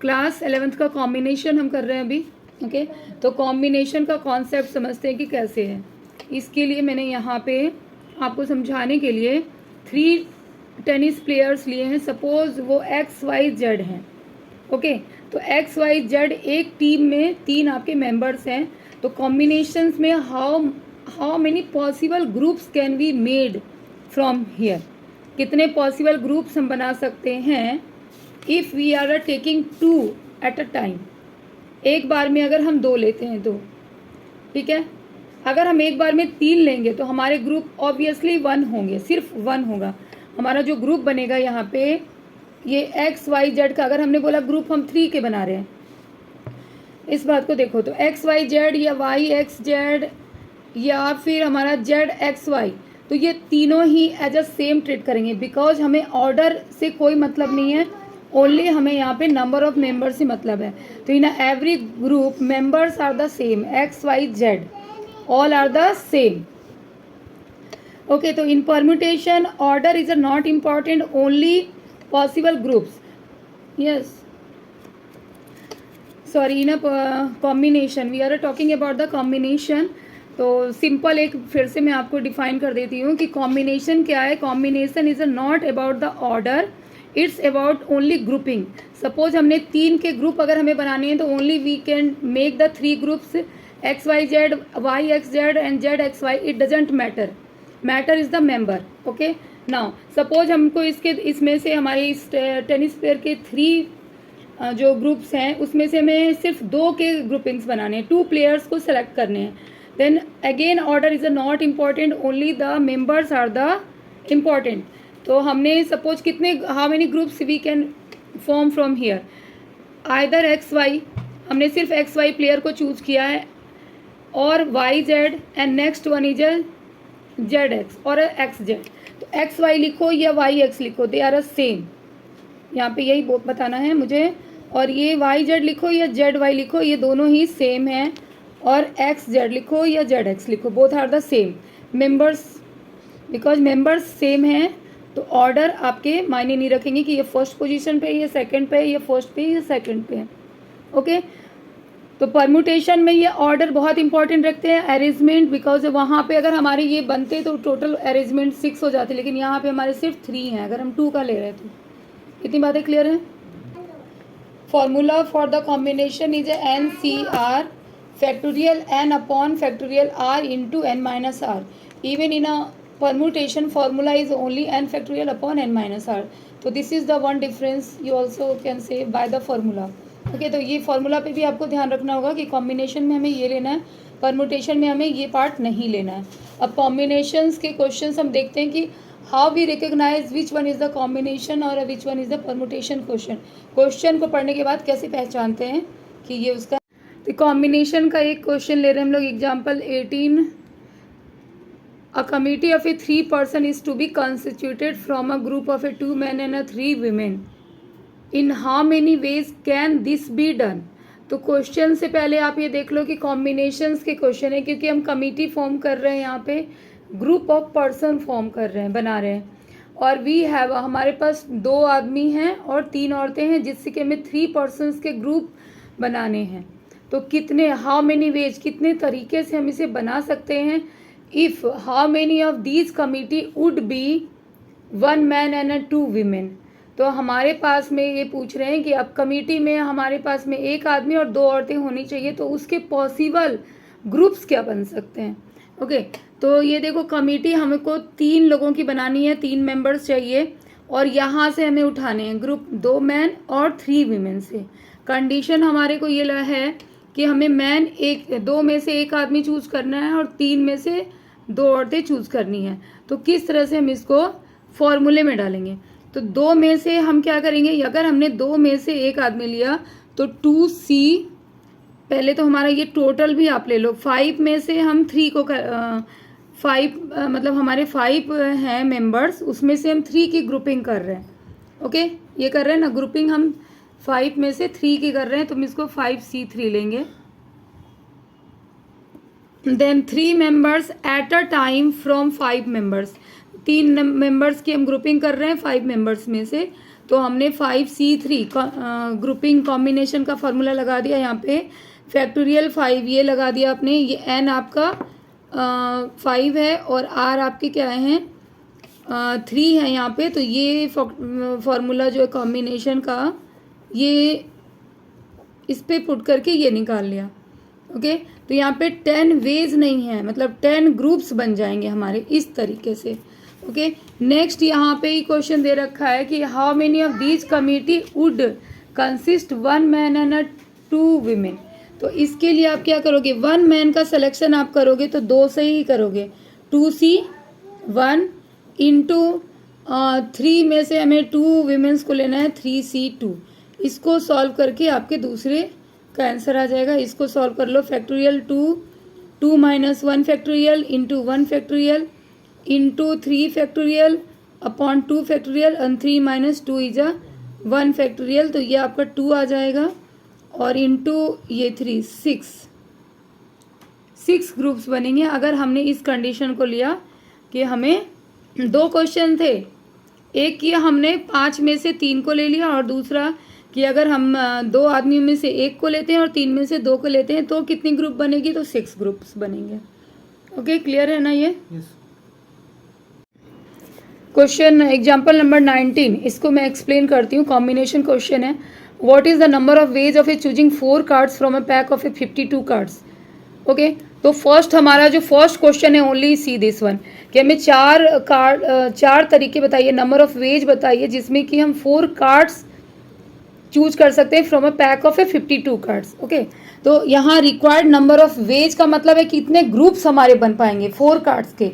Class 11th का combination हम कर रहे हैं अभी। ओके, तो कॉम्बिनेशन का कॉन्सेप्ट समझते हैं कि कैसे है। इसके लिए मैंने यहाँ पे आपको समझाने के लिए 3 टेनिस प्लेयर्स लिए हैं। सपोज वो XYZ हैं। ओके, तो XYZ एक टीम में 3 आपके मेंबर्स हैं। तो कॉम्बिनेशंस में how many possible groups can be made from here, कितने पॉसिबल ग्रुप्स हम बना सकते हैं if we are taking 2 at a time. एक बार में अगर हम 2 लेते हैं तो ठीक है, अगर हम एक बार में 3 लेंगे तो हमारे ग्रुप ऑब्वियसली 1 होंगे, सिर्फ 1 होगा हमारा जो ग्रुप बनेगा। यहाँ पे ये XYZ का अगर हमने बोला ग्रुप हम 3 के बना रहे हैं, इस बात को देखो तो XYZ या YXZ या फिर हमारा ZXY, तो ये तीनों ही एज अ सेम ट्रीट करेंगे बिकॉज हमें ऑर्डर से कोई मतलब नहीं है, ओनली हमें यहाँ पे नंबर ऑफ मेंबर्स से मतलब है। तो in every group members are the same, XYZ all are the same. Okay, तो in permutation order is not important, only possible groups. Yes, sorry, in combination we are talking about the combination. तो simple एक फिर से मैं आपको define कर देती हूँ कि कॉम्बिनेशन क्या है। Combination is not about the order, it's about only grouping. Suppose हमने 3 के ग्रुप अगर हमें बनाने हैं तो only we can make the 3 groups XYZ, YXZ and ZXY। It doesn't matter, matter is the member. Okay, now suppose हमको इसमें से हमारे इस टेनिस प्लेयर के 3 जो ग्रुप्स हैं उसमें से हमें सिर्फ 2 के ग्रुपिंग्स बनाने हैं, 2 प्लेयर्स को सेलेक्ट करने हैं। Then again order is not important, only the members are the important. तो हमने सपोज कितने, how many groups we can form from here, either XY, हमने सिर्फ XY प्लेयर को चूज किया है, और YZ and next one is ZX और XZ। तो XY लिखो या YX लिखो, दे आर अ सेम, यहाँ पे यही बताना है मुझे। और ये YZ लिखो या ZY लिखो, ये दोनों ही सेम हैं। और XZ लिखो या ZX लिखो, both are the same members. Because members same हैं तो ऑर्डर आपके मायने नहीं रखेंगे कि ये फर्स्ट पोजीशन पे, ये सेकंड पे, ये फर्स्ट पे, ये सेकंड पे। ओके, तो परम्यूटेशन में ये ऑर्डर बहुत इंपॉर्टेंट रखते हैं। अरेंजमेंट, बिकॉज वहाँ पे अगर हमारे ये बनते तो टोटल अरेंजमेंट 6 हो जाते, लेकिन यहाँ पे हमारे सिर्फ 3 हैं अगर हम 2 का ले रहे हैं तो। इतनी बातें क्लियर हैं। Formula for the combination is NCR factorial n upon factorial r into n minus r. Even in a permutation formula is only n factorial upon n minus r. So this is the one difference you also can say by the formula. Okay, तो ये formula पे भी आपको ध्यान रखना होगा कि combination में हमें ये लेना है, परम्यूटेशन में हमें ये पार्ट नहीं लेना है। अब कॉम्बिनेशंस के क्वेश्चंस हम देखते हैं कि how we recognise which one is the combination और which one is the permutation. Question को पढ़ने के बाद कैसे पहचानते हैं कि ये उसका। तो कॉम्बिनेशन का एक क्वेश्चन ले रहे हैं हम लोग, example 18। A committee of a 3 person is to be constituted from a group of a 2 men and 3 women। In how many ways can this be done. तो क्वेश्चन से पहले आप ये देख लो कि कॉम्बिनेशंस के क्वेश्चन है, क्योंकि हम कमिटी फॉर्म कर रहे हैं, यहाँ पे ग्रुप ऑफ पर्सन फॉर्म कर रहे हैं, बना रहे हैं। और वी हैव, हमारे पास 2 आदमी हैं और 3 औरतें हैं, जिससे कि हमें 3 पर्सनस के ग्रुप बनाने हैं। तो कितने, हाउ मेनी वेज, कितने तरीके से हम इसे बना सकते हैं। If how many of these committee would be 1 man and 2 women। तो हमारे पास में ये पूछ रहे हैं कि अब कमिटी में हमारे पास में 1 आदमी और 2 औरतें होनी चाहिए, तो उसके पॉसिबल ग्रुप्स क्या बन सकते हैं। ओके, तो ये देखो कमिटी हमको 3 लोगों की बनानी है, 3 मेंबर्स चाहिए, और यहाँ से हमें उठाने हैं ग्रुप 2 मैन और 3 women से। कंडीशन हमारे को ये है कि हमें मैन 2 में से 1 आदमी चूज़ करना है और 3 में से 2 औरतें चूज़ करनी है। तो किस तरह से हम इसको फॉर्मूले में डालेंगे। तो 2 में से हम क्या करेंगे, अगर हमने 2 में से 1 आदमी लिया तो 2C, पहले तो हमारा ये टोटल भी आप ले लो, 5 में से हम 3 को 5 मतलब हमारे 5 हैं मेंबर्स, उसमें से हम 3 की ग्रुपिंग कर रहे हैं। ओके, ये कर रहे हैं ना ग्रुपिंग, हम 5 में से 3 की कर रहे हैं, तो हम इसको 5C3 लेंगे। Then 3 members at a time from 5 members, 3 members की हम ग्रुपिंग कर रहे हैं 5 मेंबर्स में से, तो हमने 5C3 ग्रुपिंग कॉम्बिनेशन का फार्मूला लगा दिया यहाँ पे, फैक्टोरियल 5 ये लगा दिया आपने, ये n आपका 5 है और r आपके क्या हैं 3 है यहाँ पे, तो ये फार्मूला जो है कॉम्बिनेशन का ये इस पे पुट करके ये निकाल लिया। ओके, तो यहाँ पे 10 वेज नहीं है, मतलब 10 ग्रुप्स बन जाएंगे हमारे इस तरीके से। ओके, नेक्स्ट यहाँ पे ही क्वेश्चन दे रखा है कि how many of these committee would consist 1 man and 2 women. तो इसके लिए आप क्या करोगे, 1 मैन का सिलेक्शन आप करोगे तो 2 से ही करोगे, 2C1 इंटू 3 में से हमें 2 वीमेंस को लेना है 3C2। इसको सॉल्व करके आपके दूसरे का आंसर आ जाएगा। इसको सॉल्व कर लो, factorial 2 minus 1 factorial into 1 factorial into 3 factorial upon 2 factorial and 3 minus 2 is 1 factorial, तो ये आपका 2 आ जाएगा और इंटू ये 3 6 ग्रुप्स बनेंगे। अगर हमने इस कंडीशन को लिया कि हमें 2 क्वेश्चन थे, एक किया हमने 5 में से 3 को ले लिया और दूसरा कि अगर हम 2 आदमियों में से 1 को लेते हैं और 3 में से 2 को लेते हैं तो कितनी ग्रुप बनेगी, तो 6 ग्रुप्स बनेंगे। ओके, क्लियर है ना ये? क्वेश्चन एग्जाम्पल नंबर 19, इसको मैं एक्सप्लेन करती हूँ। कॉम्बिनेशन क्वेश्चन है। What is the number of ways of A choosing 4 cards from a pack of A 52 cards. Okay, तो फर्स्ट हमारा जो फर्स्ट क्वेश्चन है, ओनली सी दिस वन, कि हमें 4 तरीके बताइए, नंबर ऑफ वेज बताइए जिसमें कि हम 4 कार्ड्स चूज कर सकते हैं from a pack of A 52 cards. Okay, तो यहाँ रिक्वायर्ड नंबर ऑफ वेज का मतलब है कितने ग्रुप्स हमारे बन पाएंगे 4 कार्ड्स के।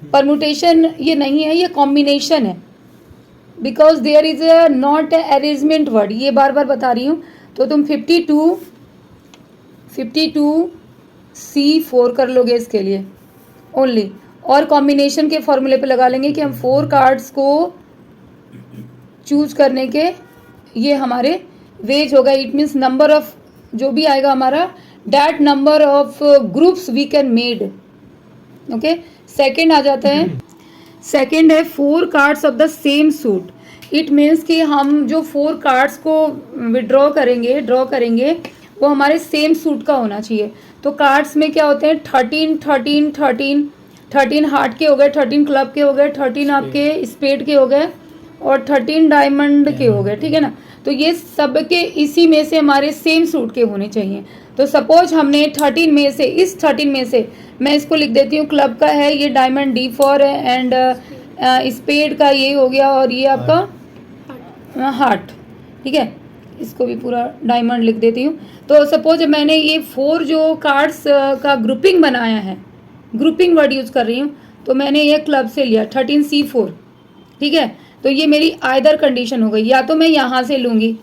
परम्यूटेशन ये नहीं है, ये कॉम्बिनेशन है, because there is a not a arrangement word, ये बार बार बता रही हूँ। तो तुम 52C4 कर लोगे इसके लिए ओनली, और कॉम्बिनेशन के फॉर्मूले पे लगा लेंगे कि हम 4 कार्ड्स को चूज करने के ये हमारे वेज होगा। इट मीन्स नंबर ऑफ जो भी आएगा हमारा, that number of groups we can made. Okay, second आ जाता है, सेकेंड है 4 cards of the same suit. It means कि हम जो 4 कार्ड्स को विड्रॉ करेंगे, ड्रॉ करेंगे, वो हमारे सेम सूट का होना चाहिए। तो कार्ड्स में क्या होते हैं, 13 हार्ट के हो गए, 13 क्लब के हो गए, 13 आपके स्पेड के हो गए और 13 डायमंड के हो गए, ठीक है ना। तो ये सब के इसी में से हमारे सेम सूट के होने चाहिए। तो सपोज हमने 13 में से, इस 13 में से मैं इसको लिख देती हूँ, क्लब का है ये डायमंड D4 है एंड स्पेड का ये हो गया और ये आपका हार्ट, ठीक है, इसको भी पूरा डायमंड लिख देती हूँ। तो सपोज मैंने ये 4 जो कार्ड्स का ग्रुपिंग बनाया है, ग्रुपिंग वर्ड यूज कर रही हूँ, तो मैंने ये क्लब से लिया 13C4, ठीक है। तो ये मेरी आइदर कंडीशन हो गई, या तो मैं यहाँ से लूँगी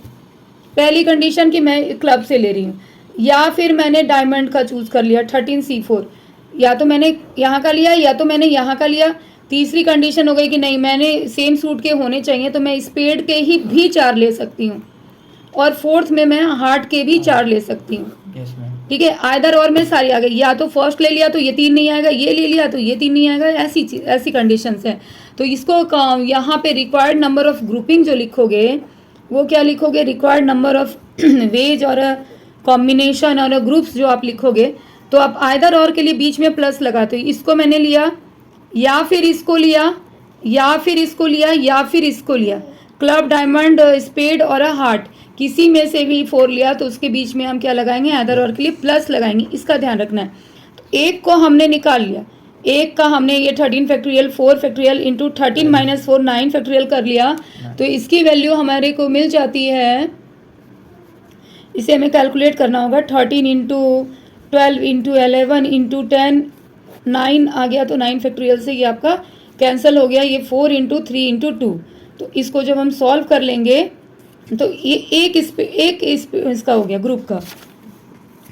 पहली कंडीशन कि मैं क्लब से ले रही हूँ, या फिर मैंने डायमंड का चूज कर लिया 13C4, या तो मैंने यहाँ का लिया या तो मैंने यहाँ का लिया। तीसरी कंडीशन हो गई कि नहीं मैंने सेम सूट के होने चाहिए, तो मैं स्पेड के ही भी 4 ले सकती हूँ, और फोर्थ में मैं हार्ट के भी 4 ले सकती हूँ, ठीक है। आइदर और में सारी आ गई, या तो फर्स्ट ले लिया तो ये 3 नहीं आएगा, ये ले लिया तो ये 3 नहीं आएगा, ऐसी कंडीशंस हैं। तो इसको यहाँ पे रिक्वायर्ड नंबर ऑफ ग्रुपिंग जो लिखोगे वो क्या लिखोगे, रिक्वायर्ड नंबर ऑफ वेज और कॉम्बिनेशन और ग्रुप्स जो आप लिखोगे, तो आप आइदर और के लिए बीच में प्लस लगाते हो। इसको मैंने लिया या फिर इसको लिया या फिर इसको लिया या फिर इसको लिया, क्लब, डायमंड, स्पेड और हार्ट, किसी में से भी 4 लिया तो उसके बीच में हम क्या लगाएंगे, आइदर और के लिए प्लस लगाएंगे। इसका ध्यान रखना है। तो एक को हमने निकाल लिया, एक का हमने ये 13 factorial 4 factorial into 13 minus 4 9 factorial कर लिया, तो इसकी वैल्यू हमारे को मिल जाती है, इसे हमें कैलकुलेट करना होगा, 13 इंटू 12 इंटू 11 इंटू 10, 9 आ गया, तो 9 फैक्टोरियल से ये आपका कैंसिल हो गया, ये 4 इंटू 3 इंटू 2। तो इसको जब हम सॉल्व कर लेंगे तो ये एक इसका हो गया ग्रुप का,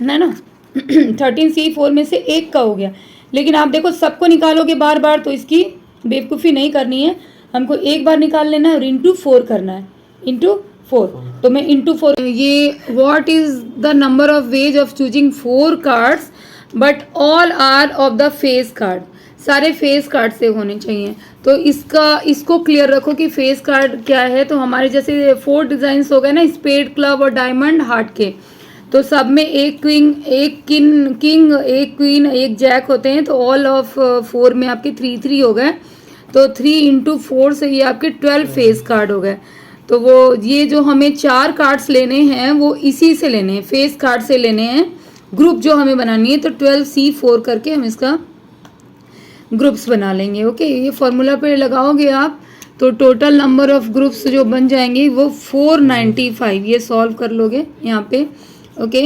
है ना 13C4 में से एक का हो गया। लेकिन आप देखो सबको निकालोगे बार बार तो इसकी बेवकूफ़ी नहीं करनी है, हमको एक बार निकाल लेना है और इंटू 4 करना है, इंटू 4। तो मैं इंटू 4, ये what is the number of ways of choosing 4 cards but all are of the face card. सारे फेस कार्ड से होने चाहिए। तो इसको क्लियर रखो कि फेस कार्ड क्या है। तो हमारे जैसे 4 डिज़ाइंस हो गए ना, स्पेड, क्लब और डायमंड हार्ट के, तो सब में एक किंग, एक एक क्वीन, एक जैक होते हैं। तो ऑल ऑफ 4 में आपके 3 हो गए। तो 3 इंटू 4 से ये आपके 12 फेस कार्ड हो गए। तो वो ये जो हमें 4 कार्ड्स लेने हैं वो इसी से लेने हैं, फेस कार्ड से लेने हैं। ग्रुप जो हमें बनानी है तो 12C4 करके हम इसका ग्रुप्स बना लेंगे। ओके, ये फॉर्मूला पे लगाओगे आप तो टोटल नंबर ऑफ ग्रुप्स जो बन जाएंगे वो 495। ये सॉल्व कर लोगे यहाँ पे। Okay,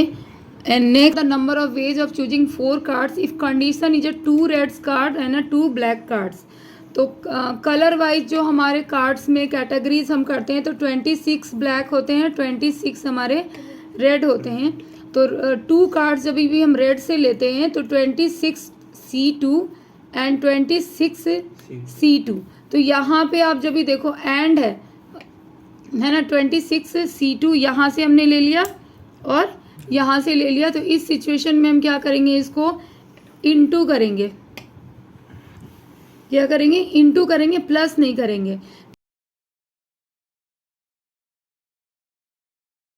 and next the number of ways of choosing 4 cards if condition is a 2 reds card and 2 black cards. तो कलर वाइज जो हमारे कार्ड्स में कैटेगरीज हम करते हैं तो 26 ब्लैक होते हैं, 26 हमारे रेड होते हैं। तो 2 कार्ड्स जब भी हम रेड से लेते हैं तो 26C2 एंड 26C2। तो यहाँ पे आप जब भी देखो एंड है ना, 26C2 यहाँ से हमने ले लिया और यहाँ से ले लिया। तो इस सिचुएशन में हम क्या करेंगे, इसको इंटू करेंगे। क्या करेंगे, इंटू करेंगे, प्लस नहीं करेंगे।